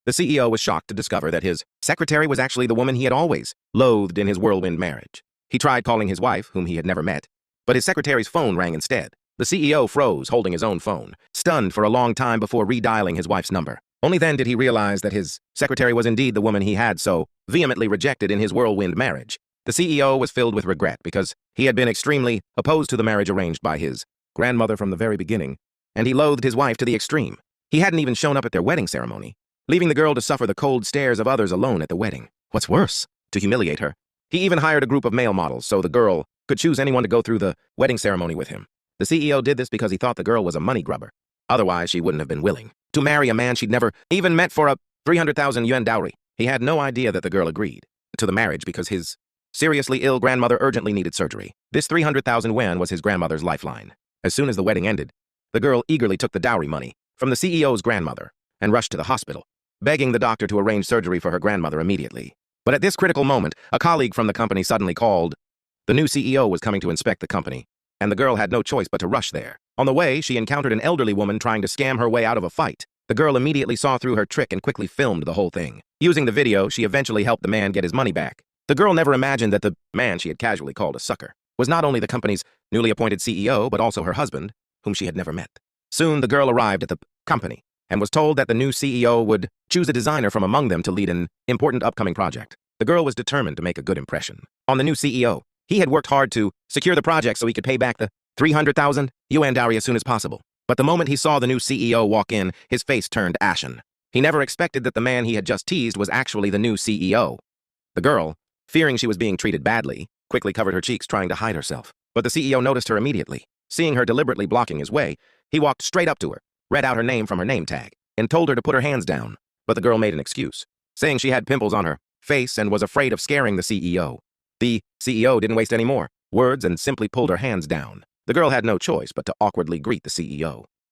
The CEO was shocked to discover that his secretary was actually the woman he had always loathed in his whirlwind marriage. He tried calling his wife, whom he had never met, but his secretary's phone rang instead. The CEO froze, holding his own phone, stunned for a long time before redialing his wife's number. Only then did he realize that his secretary was indeed the woman he had so vehemently rejected in his whirlwind marriage. The CEO was filled with regret because he had been extremely opposed to the marriage arranged by his grandmother from the very beginning, and he loathed his wife to the extreme. He hadn't even shown up at their wedding ceremony, leaving the girl to suffer the cold stares of others alone at the wedding. What's worse, to humiliate her. He even hired a group of male models so the girl could choose anyone to go through the wedding ceremony with him. The CEO did this because he thought the girl was a money grubber. Otherwise, she wouldn't have been willing to marry a man she'd never even met for a 300,000 yuan dowry. He had no idea that the girl agreed to the marriage because his seriously ill grandmother urgently needed surgery. This 300,000 yuan was his grandmother's lifeline. As soon as the wedding ended, the girl eagerly took the dowry money from the CEO's grandmother and rushed to the hospital, begging the doctor to arrange surgery for her grandmother immediately. But at this critical moment, a colleague from the company suddenly called. The new CEO was coming to inspect the company, and the girl had no choice but to rush there. On the way, she encountered an elderly woman trying to scam her way out of a fight. The girl immediately saw through her trick and quickly filmed the whole thing. Using the video, she eventually helped the man get his money back. The girl never imagined that the man she had casually called a sucker was not only the company's newly appointed CEO, but also her husband, whom she had never met. Soon, the girl arrived at the company and was told that the new CEO would choose a designer from among them to lead an important upcoming project. The girl was determined to make a good impression on the new CEO. He had worked hard to secure the project so he could pay back the 300,000 yuan dowry as soon as possible. But the moment he saw the new CEO walk in, his face turned ashen. He never expected that the man he had just teased was actually the new CEO. The girl, fearing she was being treated badly, quickly covered her cheeks trying to hide herself. But the CEO noticed her immediately. Seeing her deliberately blocking his way, he walked straight up to her, read out her name from her name tag, and told her to put her hands down. But the girl made an excuse, saying she had pimples on her face and was afraid of scaring the CEO. The CEO didn't waste any more words and simply pulled her hands down. The girl had no choice but to awkwardly greet the CEO.